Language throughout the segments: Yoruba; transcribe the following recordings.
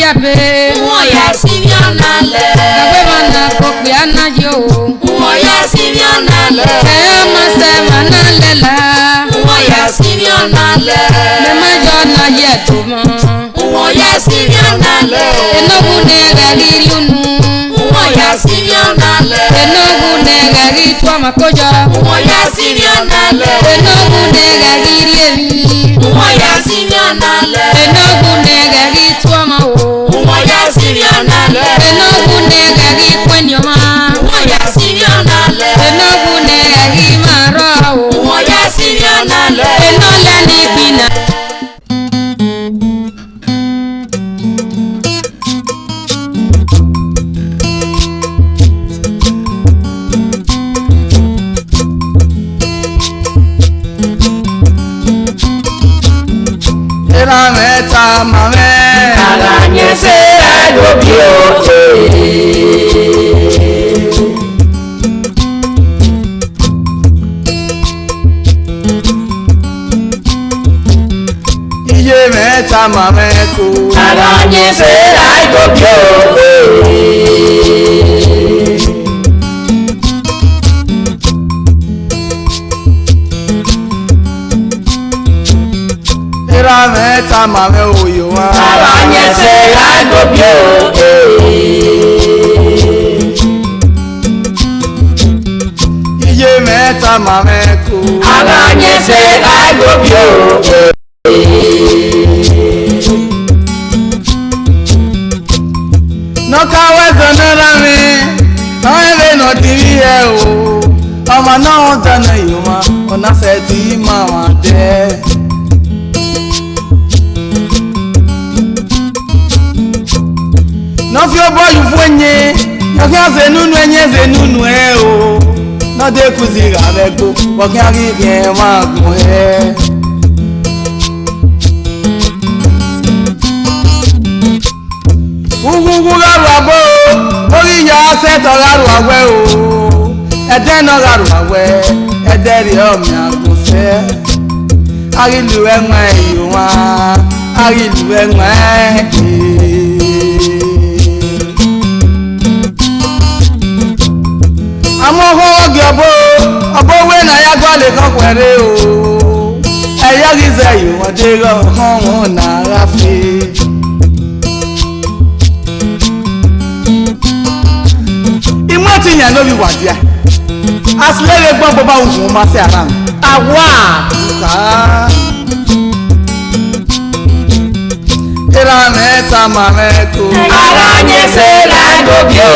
diabe. Moya simiana le. Kawemana kopiana yo. Moya simiana le. Kema semana lela. Moya simiana le. Mema jona yetuma. Moya simiana le. Enogune gagiriunu. Moya simiana le. Enogune gagitwa makoja. Moya simiana le. Enogune gagirievi. Moya simiana le. Enogune gagitwa mao. Moya simiana le. Enogune gagikwenyoma. Moya simiana le. Enogune gagimaro. Moya simiana le. Enola ni bina. Meta mame Aghayinese agobio. iye meta mame ko Aghayinese agobio. meta mame oyo wa Aghayinese agobio. iye meta mame ko Aghayinese agobio. no ka wezo nara mi ebe no diri e o ọmọ náà dana yo wa ona se ti ma wa de no fi obo yu fwenye no ki ase nunu enye ze nunu e o no de kuzi ga begbo wo ki ari bien ma gun e gugu garu abo ori ya se to garu awe o ede no garu awe ede ri o mi agun se ari lu enwa eyo wa ari lu enwa amo ho oge obo we na ya gwa le kan kwere o eya gize yo ode go hon na rafi imati yan no bi wadia aslere gbon bo ba ohun ma se ara Awa. ka era meta mame ko Aghayinese agobio.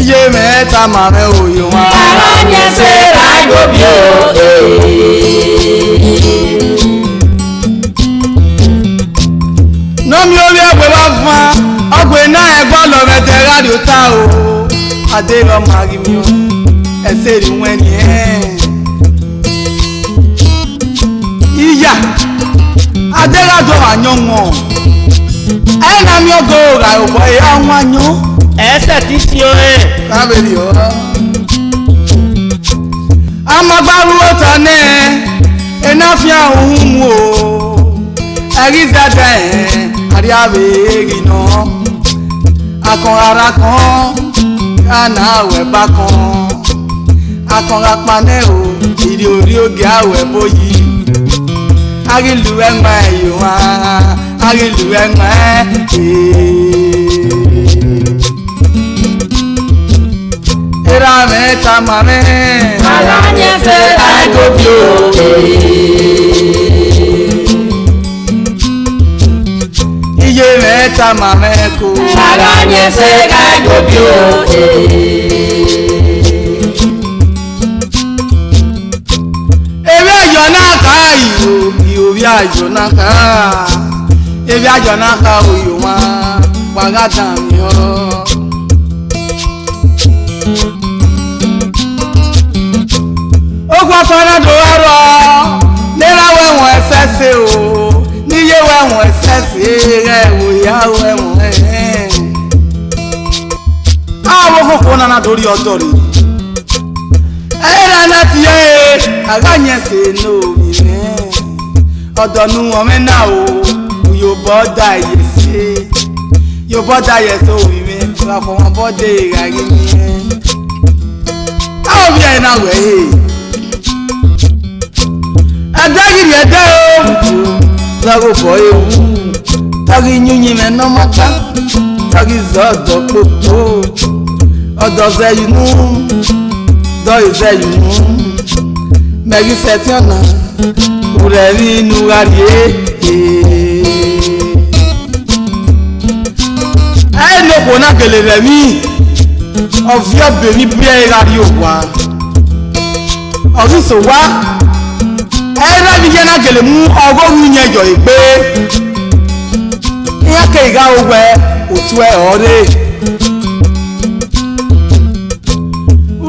iye meta mame oyo wa Aghayinese agobio. no mi ori egbe wa fa ogwe na egbo lo mete radio ta o ade lo mari mi o ese ri wen ni iya ade radio anyon won e na mi ogo ra o bo e anyo Ese ti si o e. kabeli o amagbaru o tane enafia ohun o erizada ari avegi no akon ara kan kana awe ba kan akon apane o iri ori oge awe boyi ari lu enwa yo wa ari lu enwa era meta mame Aghayinese agobio. iye meta mame ko Aghayinese agobio. ebe ajo na ka iyo bi ajo na ka ebe ajo na ka oyo wa ga dan mi o ogwa fara do aro lera we won esese o niye we won esese re o ya we won awo koko na dori ojo re era na ti e Aghayinese no mi ọdọnu ọmẹna o yóò bọdà yẹsẹ yóò bọdà yẹsẹ òwì mi ìràpọ̀ wọn bọ́dé ìràrí mi káwọn bí ẹ̀yin náà wẹ̀ yìí ẹ̀dá yìí ẹ̀dá o lọ́rọ̀ bọ̀ ewu tọ́rí yúnyin mẹ́nà mọ́ta tọ́rí zọ́ọ̀dọ̀ pòpò ọ̀dọ̀ zẹ́yìnú dọ́ ìzẹ́yìnú mẹ́rí sẹ́tí ọ̀nà òrẹ̀ rí inú rárí ẹ̀ lóko náà gèlè rẹ̀ mí ọ̀fí ọ̀bẹ̀ mi bí ẹ̀ rárí òwà ọ̀rísọ̀ wá ẹ̀ rárí yẹn náà gèlè mú ọgọ́rùn-ún yẹn jọ ìgbé ìyá kẹ̀yìká ogbẹ òtú ẹ̀ ọ̀rẹ́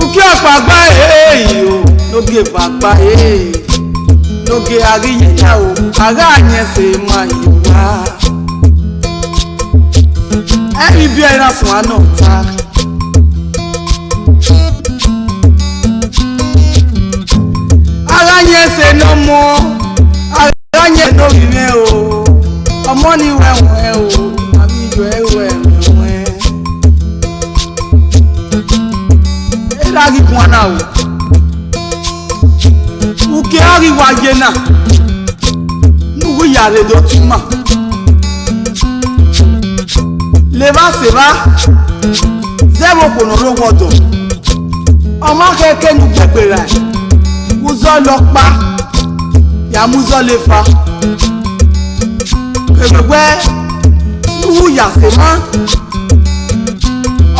òkè ọ̀pàgbà èèyàn o lóge pàgbà èèyàn lóge àríyànjá o ará àyẹ̀sẹ̀ máa yìí wá ẹ̀rí bí ẹ̀rọ fún wa náà ta ará àyẹ̀sẹ̀ náà mọ́ ará àyẹ̀sẹ̀ náà rí mẹ́ o ọmọ ni wẹ̀wẹ̀ o àbí ìjọ ẹ̀wẹ̀ wẹ̀wẹ̀ ẹ̀rọ àríkùn wa náà o uke ariwa yena nugu yare do tuma leva seba zero kono lo wodo ọmọ keke nu gbẹgbẹrẹ muzo lọ pa ya muzo le fa gbẹgbẹ nugu yasema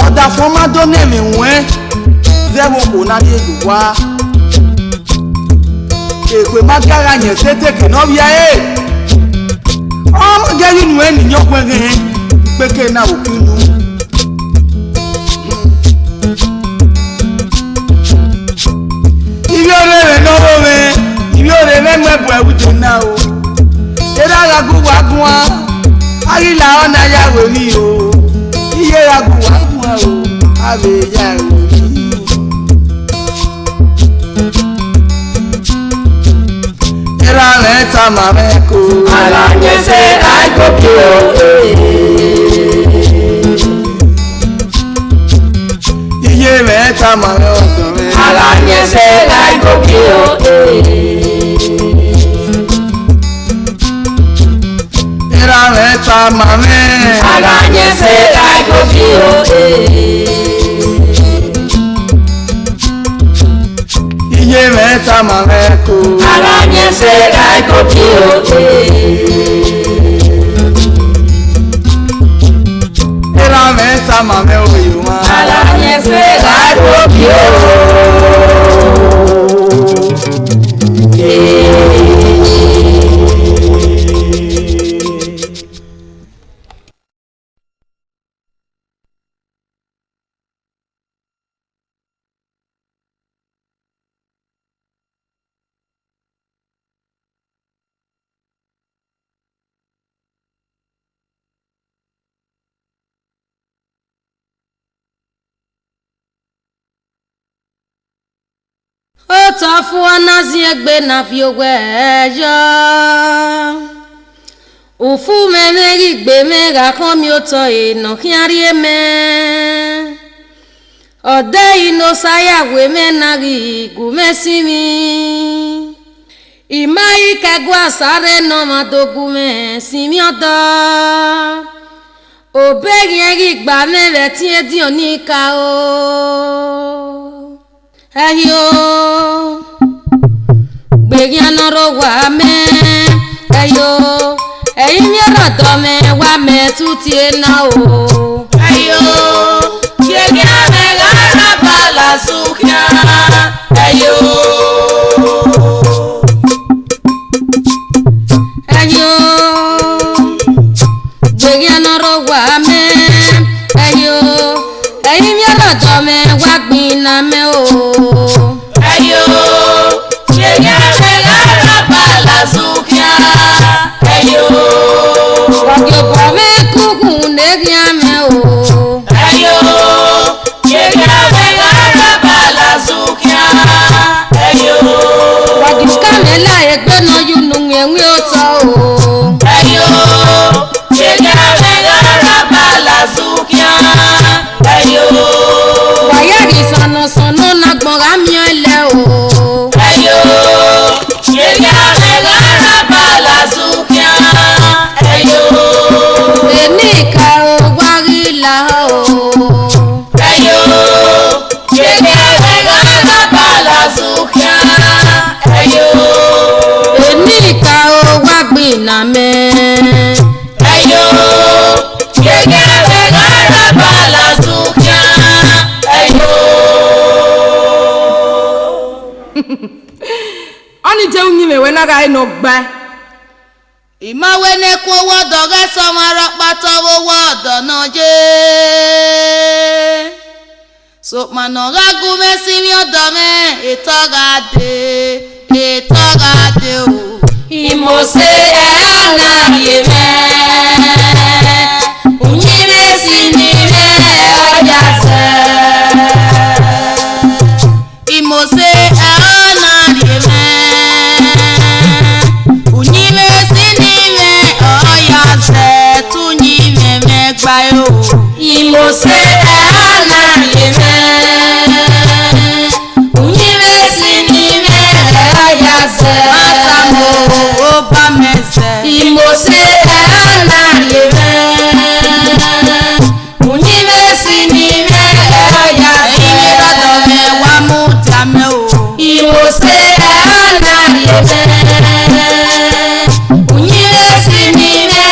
ọ̀dà fọmádọ́ nẹ̀mí wẹ́n zero kona ní èdùwá èpè má gára yẹn sétèkè náà bí ayé ọmọ gẹ́rì nù ènìyàn pẹ́rẹ́ pékè náà òkú nù. ibi ọ̀rẹ́ rẹ̀ náwó rẹ̀ ibi ọ̀rẹ́ rẹ̀ mẹ́bọ̀ ẹ̀wùjọ náà o ṣẹ́dá ragun wá gún wa àrílà ọ̀nà yàwó rí o iye ragun wá gún wa o àbẹ̀ yàwó rí. Mẹ́ta mameko alanyese agopio iye mẹ́ta mame ọdọrẹ alanyese agopio era mẹ́ta mame alanyese agopio iye mẹ́ta mameko alanyese agopio era mẹ́ta mame oyuma alanyese agopio Otafu anazi egbe na fiogwe ejo Ufu memegi gbe mega komi oto eno kiari eme Ode ino saya weme nagi gumesimi Imai kegwa sare no madogume simi odo Obegi egi gba mebe tie di onika o Ayo Begiano ro wa me Ayo Eyinyara do me wa me tutie na o ayo yegiane gara bala sukya ayo Ayo Begiano ro wa me Ayo Eyinyara do me wa gbina me o ayo yegiane gara bala sukya ayo Wagyo po me kuku negia me o unyime wena ga ino gba Imawe ne ko wodo ga somara pato wodo no je so manoga gume simi odome etogade o imose ana yeme unyime sinime ojase imose ana yeme unyime sinime ojase tunyime megbayo imose ana yeme Imose ana yeme Unyime sinime ya Imira dome wa mutame o Imose ana yeme Unyime sinime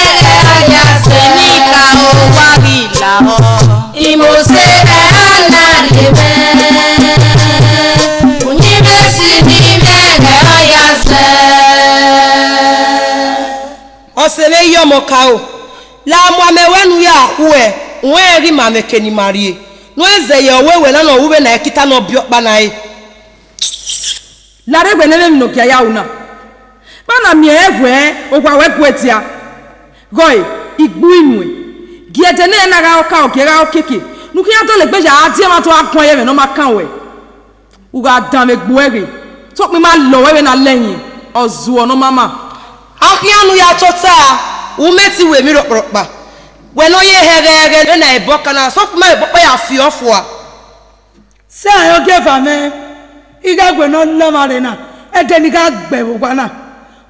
ya Senika o wabila o Imose ana yeme Unyime sinime ya osele yomo kao la mwamewenu ya akwe nweri mamekeni marie nweze ya owewe na uwe na ekita no biokpa na e la regbe neme mnokia ya una bana mi egwe ogwa wekwetia goi igbu inwe giete ne na ga oka okera okeke nukia to le gbeja ati ma to akon ye me no makanwe uga dan megbo ere to pe ma lo wewe na leyin ozu ono mama Aghayinu ya chota umeti we mi roporopa we no ye herere na eboka na so ma ebopa ya fi ofo se ayo geva me igagwe no le mare na ede ni ga gbe gbogbo na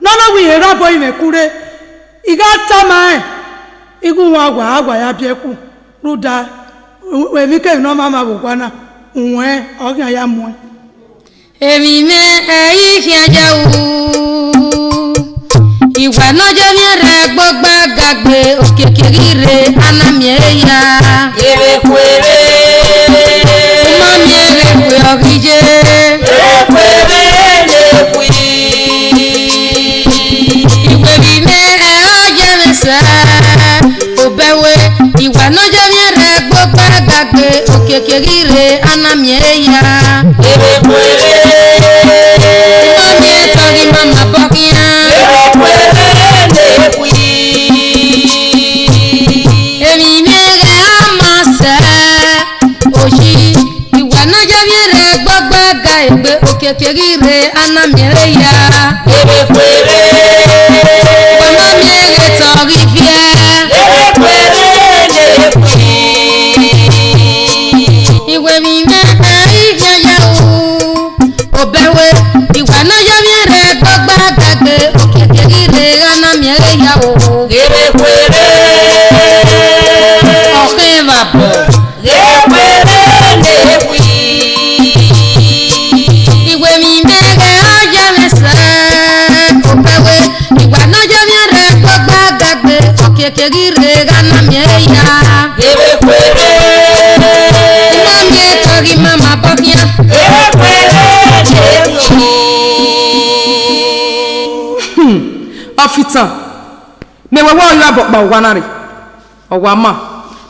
no no wi era boy me kure iga tama igun agwa ya bieku ruda we mi ke no mama gbogbo na unwe ogan ya mu Emi me eyi kiaja Iwa nojo miere gbogba gagbe okekere anamieya Ere kwere Uma miere kwe ogije kwere ne kwi Iwe bime oje mese Obewe Iwa nojo miere gbogba gagbe okekere anamieya Ere kwere Uma miere togi mama bokia Emi mere amase oji iwa na javiere gbogbo ga egbe okekere anamere ya Ere kwere Mama mere tori fie Ere kwere ne kwi Iwe mi mere ije ya Obewe iwa na javiere gbogbo ga egbe okekere anamere ya Ere kwere Okevabo Ere kwere ne kwi Iwe mi mere oja mese Obewe Iwa no jo miere gbogbo gagbe okekere anamieya Ere kwere Ima mie tori mama bokia Ere kwere ne kwi Ofita mewe wo yo abokpa owanare owama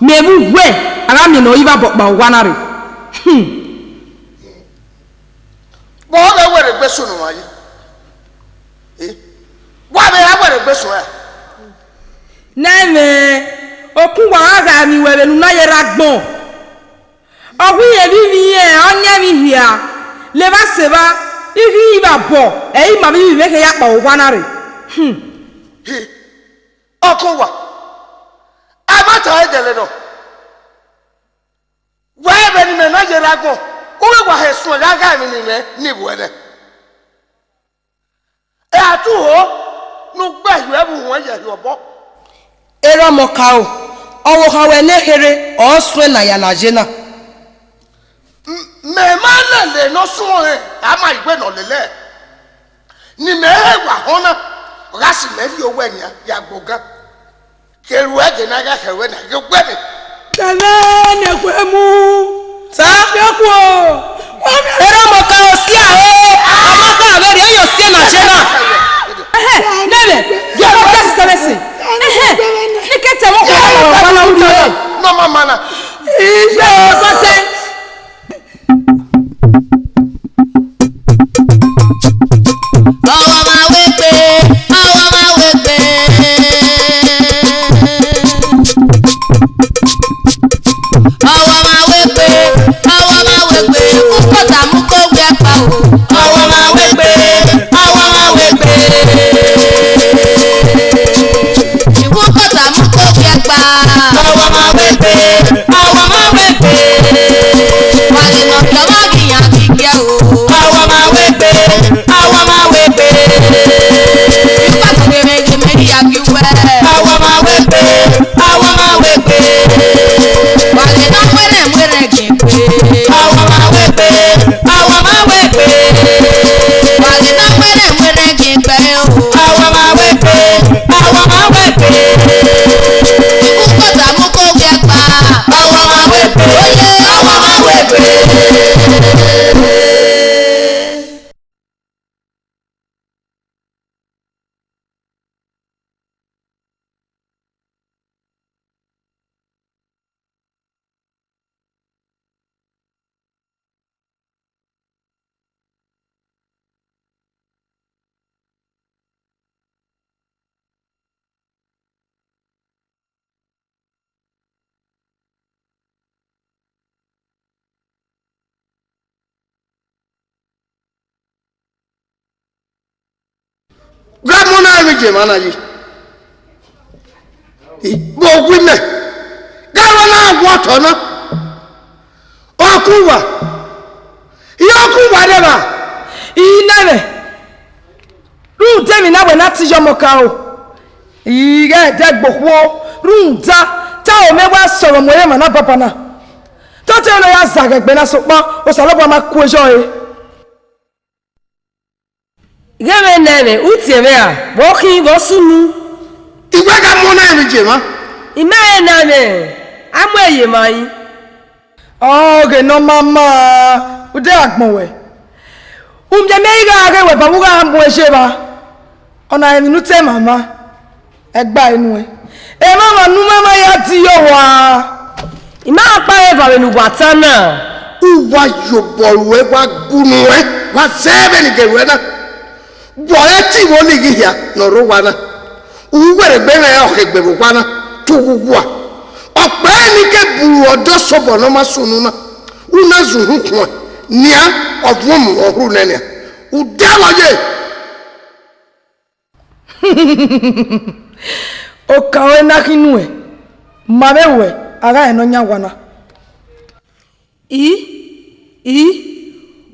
mewu we ara mi no yiba abokpa owanare bo le were gbe sunu waye wa be ha were gbe so e neme okun wa aga mi were nu na yera gbon ogun ye bi mi e onye mi hia le ba seba ihi iba bo e ma bi me ke ya pa owanare ọkụ wa abata edele no wa ebe ni me na jere agbo uwe wa he so ya ga mi ni me ni bu ede e atu ho no gba yu ebu won ye yobo ero mo ka o owo ha we nehere o so na ya na jena me ma le no so he ama igbe no lele ni me he wa hona rasi me ri owo enya ya gboga keru ege na ga hewe na ge gbe mi tele ne kwemu sa de ku o ero mo ka o si aho amaka very ayo sie na chena nebe yo ko test service ni kete mo ko na uri no mama na ije ko te ọwọ́ máa wé pé ọwọ́ máa wé pé. ọwọ́ máa wé pé ọwọ́ máa wé pé kúkọ̀tà mú kó wí ẹ̀pà o. ọwọ́ máa wé pé ọwọ́ máa wé pé. ìwúkọ̀tà mú kó wí ẹ̀pà. ọwọ́ máa wé pé ọwọ́ máa wé pé. wàlẹ̀ mọ̀ kí ọmọ kìyàn kíkẹ́ o. ọwọ́ máa wé pé ọwọ́ máa wé pé. ìpàtó gèmégé méjì àkíwẹ́. ọwọ́ máa wé pé ọwọ́ máa wé pé. wàlẹ̀ náà wẹ́rẹ̀ wẹ́rẹ̀ gèpè. ọwọ́ máa wé pé ọwọ́ máa wé pé. wàlẹ̀ náà wẹ́rẹ̀ wẹ́rẹ̀ gèpè o. ọwọ́ máa wé pé ọwọ́ máa wé pé. ìkúkọ̀tà mú kó wí ẹ̀pà. ọwọ́ máa wé pé oyè ọwọ́ máa wé pé. Gramona mi je mana yi. Bo gwime. Gramona wato na. Okuwa. Yokuwa de ba. inebe ru temi na we na ti yo mo ka o ige de gbogbo ru da ta o me wa sọ̀rọ̀ mo ye ma na papa na to te lo ya zagegbe na so pa o salobo ma ku ejo e geme nene utie me a bo kin bo sunu Igwe Gramona mi je ma. ime na me amu eye mai oge no mama ude agbon we umje me ga re we ba mu ga mu ese ba ona enu te mama egba enu e mama nu mama ya ti yo wa ima pa e ba we nu watana Uwa yo boruwe wa gunuwe wa sebe ni geruwe na. Boye ti wo ni gihia no ro wa na. Uwere gbe na o kegbe bu kwa na tugugu a. Ope ni ke buru odo sobo no masunu na. Una zuhu ko nia odwom ohuru na nia. Udalo ye. o kawe na kinu e mabewe ara eno nya wana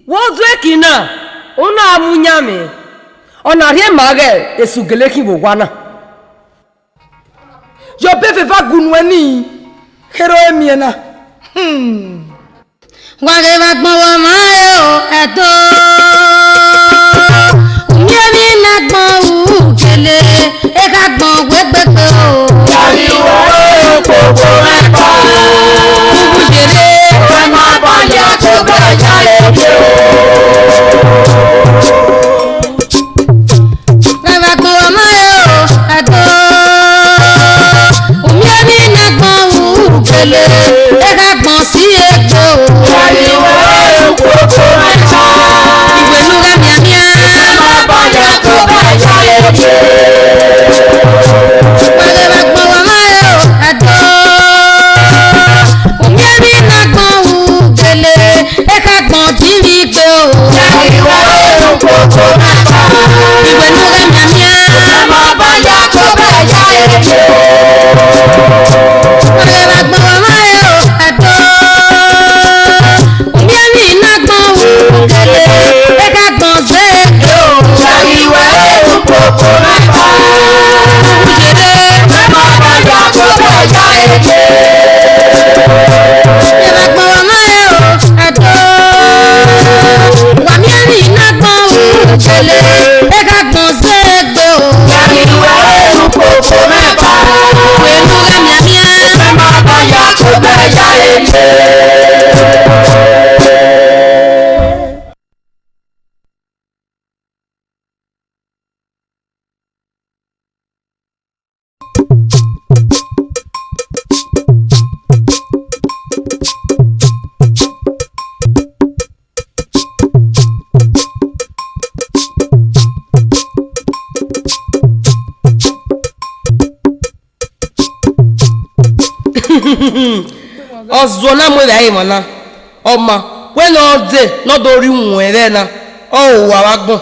wo dwe kina ona amunya me ona rie mage esugele ki bo wana yo befe va gunu eni hero emiena Gwage va gbọ́n máa yọ ẹ̀tọ́. Nyẹ́mi na gbọ́n wù kele, e ka gbọ́n gbẹgbẹgbẹ o. Ariwo gbogbo ẹ̀kọ́. Kúkújèrè, Ẹ máa bọ̀ yá tó bẹ̀ jáde dé o. gwage va gbọ́n máa yọ ẹ̀tọ́. Nyẹ́mi na gbọ́n wù kele, e ka gbọ́n sí egbò o. Ariwo gbogbo ẹ̀kọ́. Ìwé nuga miamia. Ẹ máa bọ̀ yá tó bẹ̀ jáde dé. Gwage va gbọ́n máa yọ ẹ̀tọ́. Nyẹ́mi na gbọ́n wù kele, e ka gbọ́n tìrì gbé o. Ariwo gbogbo ẹ̀kọ́. Ìwé nuga miamia. Ẹ máa bọ̀ yá tó bẹ̀ jáde dé. Gwage va gbọ́n máa yọ ẹ̀tọ́. Nyẹ́mi na gbọ́n wù kele, e ka gbọ́n zé gbé o. Ariwo gbogbo ẹ̀kọ́. Kúkújèrè, Ẹ máa bọ̀ yá tó bẹ̀ jáde dé. e va gbọ́n máa yọ ẹ̀tọ́. Wàmíẹ́rì na gbọ́n wù kele, e ka gbọ́n zé gbé o. Ariwo gbogbo ẹ̀kọ́. Ìwé nuga miamia. Ẹ máa bọ̀ yá tó bẹ̀ jáde dé. Ozona mo dai mana. Oma, when all day no do ri nwere na. Oh wa wagbon.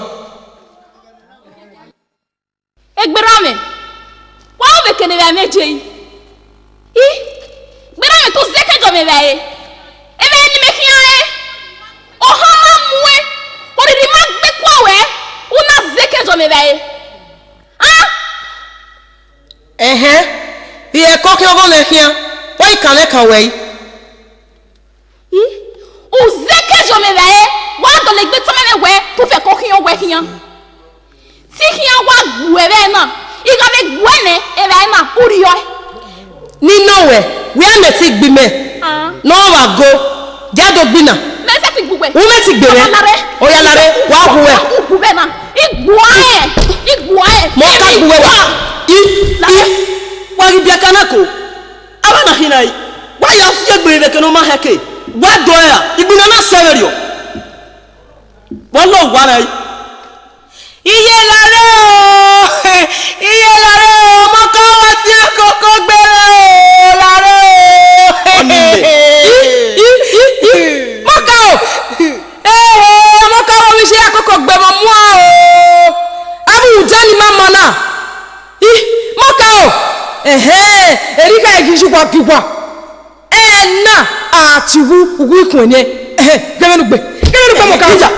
Egberame. Wa o be kene ba meje yi. Berame to zeke jo me bae. Ebe ni me kian e. O ha ma mwe. O ri ma gbe kwa we. Una zeke jo me bae. Ah? Bi e ko ki ogo le kian. Why kan e kan we? O zeke jo me bae. Wa do le gbe to me we. Tu fe ko kian we kian. Ti kian wa gwe be na. Iga be gwe ne e bae na uri yo. Ni nowhere where me ti gbi me no wa go jado gbina me se ti gbugbe wo me ti gbe re o ya lare wa gbuwe na igbuwa mo ka gbuwe wa ri bia kanako aba na hinai wa ya fie gbe be keno ma heke wa do ya igbina na severio wa lo wa rai iye lare o mo ko wa ti akoko gbere Mokao mi se akoko gbemo mu o abu jani mama na Mokao erika igi kwa piwa na atiwu ugu ikunye gbemenu gbe Mokao ija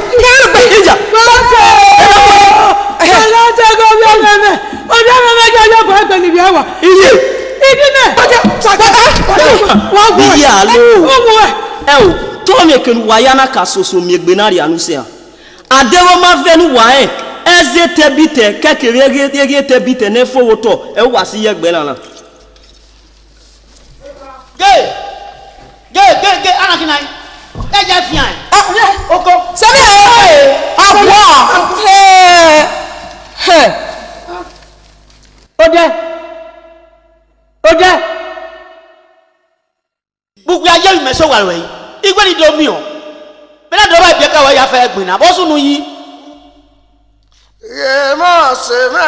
to me ken wayana ka soso mi gbenari anuse a adewo ma venu wa eze tebite kekere tebite ne fowoto e wa si ye gbena na ge ana kinai e je fian oko sabi awo Ode gbogbo ayé mi so wa we igbe ni do mi o bela do ba bi ka wa ya fa gbin na bo sunu yi ye mo se me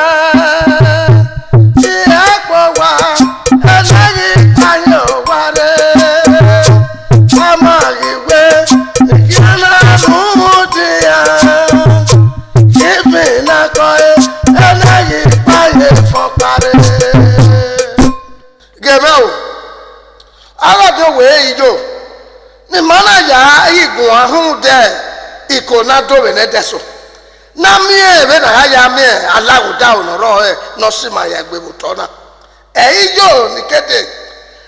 ti apo wa eleyi ayo wa re ama igbe ikina mu ti ya ibi na ko eleyi aye fo pare gemau alado we ijo ni mana ya igun ahun de ikona do we ne deso na mi e be na ya mi alawo da onoro no si ma ya gbe buto na ijo ni kete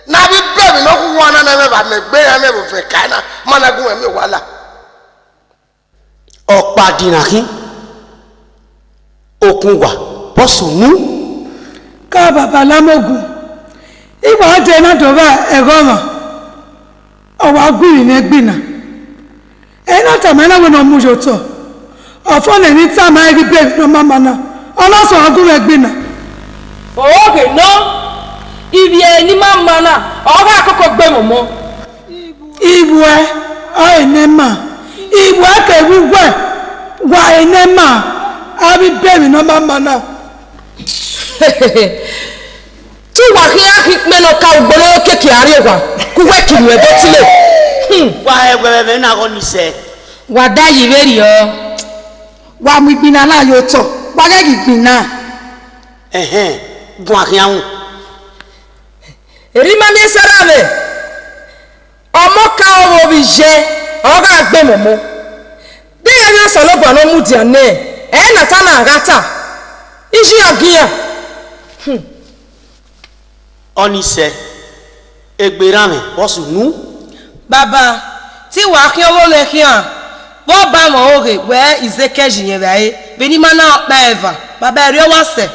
na bi be mi no ku wona na me ba me gbe ya me bo fe kana mana gun mi wala opa dinakin okun wa bosunu ka baba lamogun iwa de na do ba egoma owa guri ne gbina e na ta me na we no mu joto ofo na ni ta ma ri be no mama na ona so aguru egbina oge no ibi eni mama na o ga akoko gbe momo ibwe o enema ibwe ke wugwe wa enema abi be mi no mama na ti wa ki me no ka ugboro keke ari wa ku we kiri e botile wa egbe me na ko ni se wa da yi veri o wa mu gbina la yo to wa ga gbina gun akian eri ma mi sarave omo ka owo bi je o ga gbe momo de ya na so lo gba no mu dia ne e na ta na agata isi agiya onise egberame bosunu baba ti wa ki owo le kian bo ba mo oge we izekeji yen bai beni mana pa eva baba eri o wa se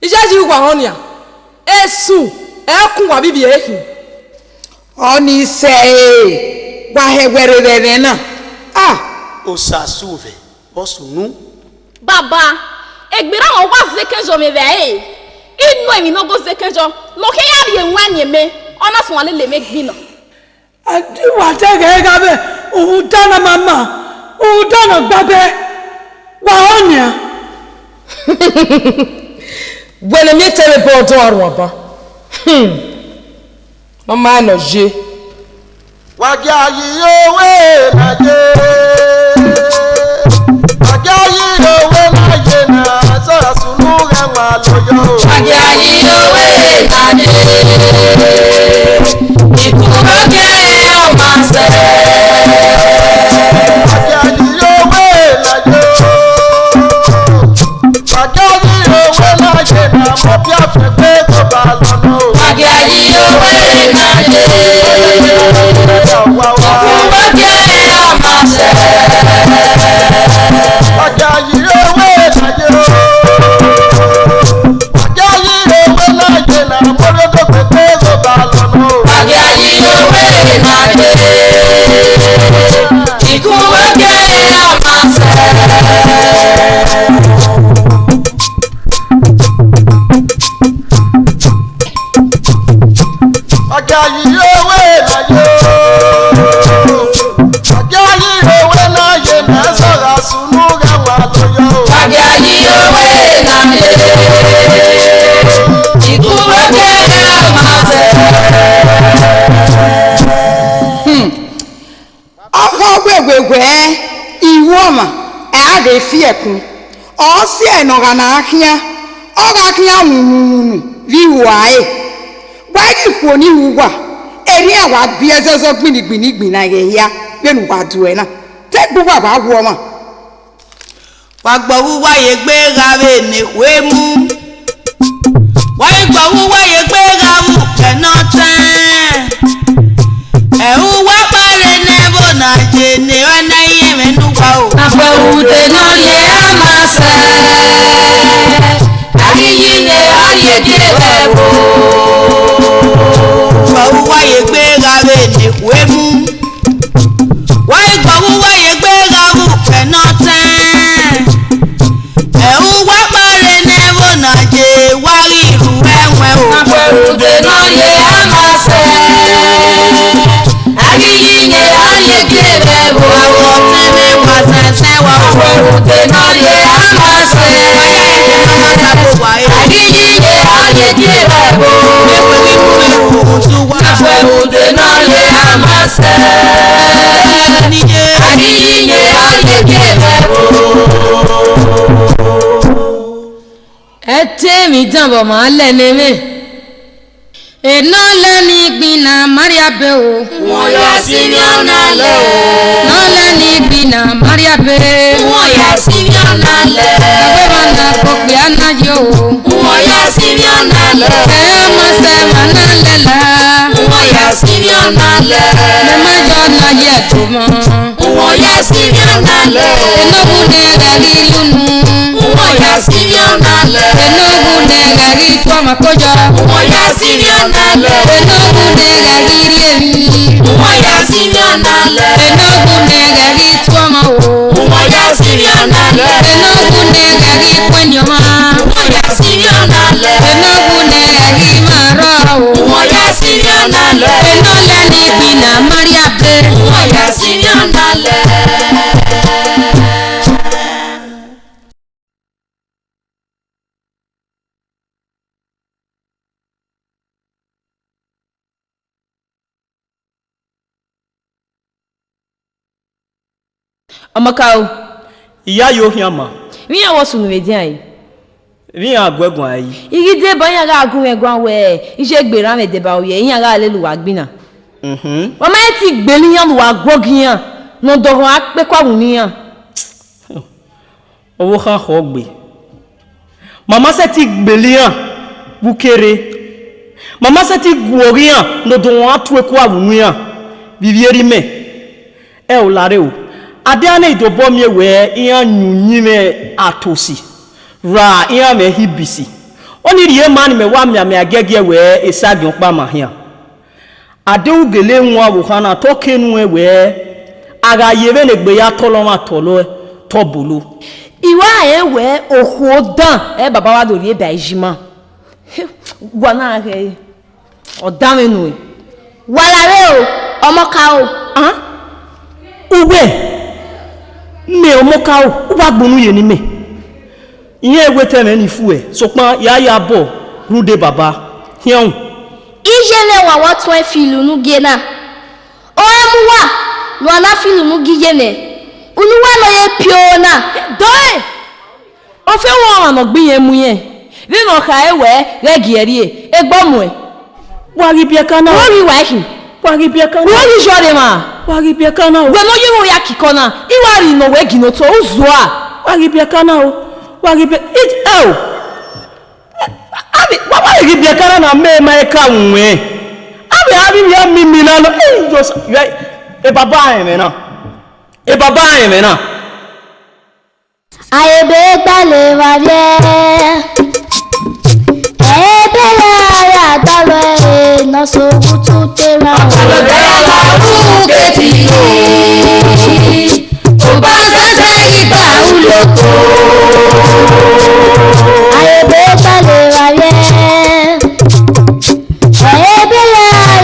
ijeji kwa honia esu ekun wa bibi ehin oni se wa hegwerere na osasuve bosunu Baba, egbera mo wa zekejo me bae. Inu emi no go zekejo. Lo ke ya bi enwa nyeme. Ona so wale le megbina. adi wa te ga be o dana mama o dana babe wa onia When me tell me about or waba Mama no je. Wàjáyí owó láyé. Wàjáyí owó láyé náà sọ̀rọ̀ sùnú rẹwà lóyò. Wàjáyí owó láyé. Ikú lókè ọmọ sẹ́. Wàjáyí owó láyé. Wàjáyí owó láyé náà mọ̀ bí àfẹ́fẹ́ tó bá lọ́nà. Wàjáyí owó láyé. Wàjáyí owó láyé. Wàjáyí owó láyé náà mọ́lódó pépé tó bá lọ́nà. Wàjáyí owó láyé. Ikú lókè ọmọ sẹ́. Wàjáyí owó láyé. Wàjáyí owó láyé náà sọ̀rọ̀ sùnú rẹwà lóyò. Wàjáyí owó láyé. Ikú lókè ọmọ sẹ́. Ọkọ gbẹgbẹgbẹ iwu ọma a ga-efi ekun ọ si ẹnọga na ahịa ọ ga-ahịa nwụnwụnwụ riwu anyị gbagi kwuo n'ihu gwa eri awa bia ezezo gbinigbinigbi na ya benugwa duena tegbugwa bụ agwụ ọma Wàgbọ̀wúwá yẹ gbé gàwé nìkwé mú. Wọ́n gbọ̀wúwá yẹ gbé gàwú kẹ̀nà tán. Ẹ̀hú wá parẹ́ nẹ́bọ̀ náà jẹ ní ọ̀nà yẹ mẹ́nu wá o. Àpẹ̀wùdè náà yẹ á máa sẹ́. Àyíyí ni ayé díẹ̀ bẹ̀ wò. Gbọ̀wúwá yẹ gbé gàwé nìkwé mú. Wọ́n gbọ̀wúwá yẹ gbé gàwú kẹ̀nà tán. Ẹ̀hú wá parẹ́ nẹ́bọ̀ náà jẹ wá rí ìlú ẹ̀wẹ̀ o. Àpẹ̀wùdè náà yẹ á máa sẹ́. Àyíyí ni ayé díẹ̀ bẹ̀ wò. Àwọn tẹ́lẹ̀ wá sẹ́sẹ́ wá o. Àpẹ̀wùdè náà yẹ á máa sẹ́. Àyíyí ni ayé díẹ̀ bẹ̀ wò. Àpẹ̀wùdè náà yẹ á máa sẹ́. Àyíyí ni ayé díẹ̀ bẹ̀ wò. Ẹ tẹ́mi dànbọ̀ máa lẹ́nu mi. Iná lẹ́ni gbìnà Maria bẹ́ o. Wọ́n yà sí ní ọ̀nà lẹ̀. Iná lẹ́ni gbìnà Maria bẹ́. Wọ́n yà sí ní ọ̀nà lẹ̀. Ẹgbẹ́ máa na kọ̀pẹ́ anájọ́ o. Wọ́n yà sí ní ọ̀nà lẹ̀. Ẹ máa sẹ́ máa ná lẹ́la. Wọ́n yà sí ní ọ̀nà lẹ̀. Ẹ má jọ láyé tó mọ́. Wọ́n yà sí ní ọ̀nà lẹ̀. Enógun ní ẹ̀rí lónú. Wọ́n yà sí ní ọ̀nà lẹ̀. Enógun ní ẹ̀rí tó ọmọ kọjọ. Wọ́n yà sí ní ọ̀nà lẹ̀. Enógun ní ẹ̀rí rí èmi. Wọ́n yà sí ní ọ̀nà lẹ̀. Enógun ní ẹ̀rí tó ọmọ o. Wọ́n yà sí ní ọ̀nà lẹ̀. Enógun ní ẹ̀rí pẹ́ni ọmọ. Wọ́n yà sí ní ọ̀nà lẹ̀. Enógun ní ẹ̀rí máa rọ̀ o. Wọ́n yà sí ní ọ̀nà lẹ̀. Iná lẹ́ni gbìnà Maria bẹ́. Wọ́n yà sí ní ọ̀nà lẹ̀. Amakao. Iya yo hiama. Mi awo sunu medin ayi. Mi agwegun ayi. Igi de ba yan ga agun egun we. Ise gbera me de ba oye yan ga aleluwa gbina. Wa ma ti gbeli yan wa gbogiyan. No dogo a pe kwa wuniyan. Owo khan kho gbe. Mama se ti gbeli yan bukere. Mama se ti gworiyan no do wa tu kwa wuniyan. Bibieri me. E o lare o. Ade ana idobo mi ewe iya nyunyi me atosi ra iya me hibisi oni riye man me wa me agege we esagi npa ma hia ade ugele nwa wo kana to kenu ewe aga yebe le gbe ya tolo ma tolo tobulu Iwa ewe ohu dan e baba wa do ri ba ijima. Wa na re o dan menu e. Walare o, ọmọ ka o. Uwe me omoka o wa gbonu ye ni me iye egwe teme ni fu e so pon ya bo rude baba hiun ijele wa watu en filu nu gena o emuwa lo na filu nu gijene unuwa lo ye piona doe o fe won no gbin yen mu yen bi no ka ewe regieri egbomu e wari bia kana wori wa hi wari bia kana wori jore ma wari bia kana we no yiro ya kikona iwari no we gino to uzua wari bia kana o wari bia it oh abi wari bia kana na me ma ka nwe abi ya mimi na lo just e baba yen na aye be gbale wa bien ya dalwe no so butu tera la ruketi o ba se igba uloko aye be gbale wa bien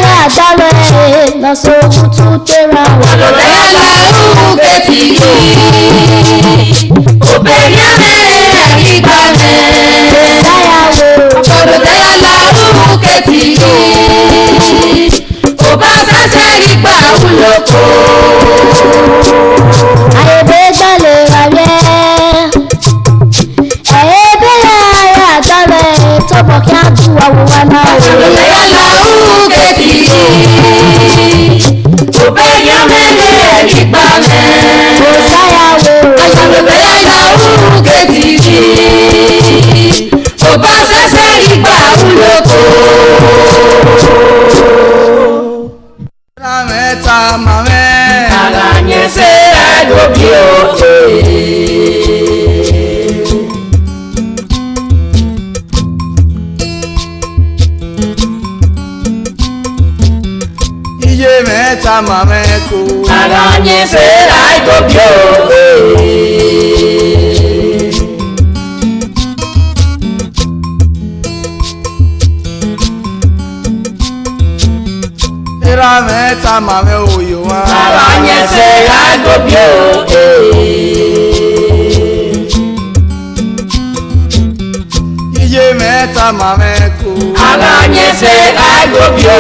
ya dalwe no so butu tera la ruketi o be ya me igba me o ba se igba uloko aye be gbale wa bien ya dalwe to bo ki adu wa wa na la ruketi o be ya me igba me la ruketi o ba se igba uloko Rameta mame Aghayinese agobio Iye meta mame ko Aghayinese agobio Rameta mame oyo wa Aghayinese agobio Iye meta mame ko Aghayinese agobio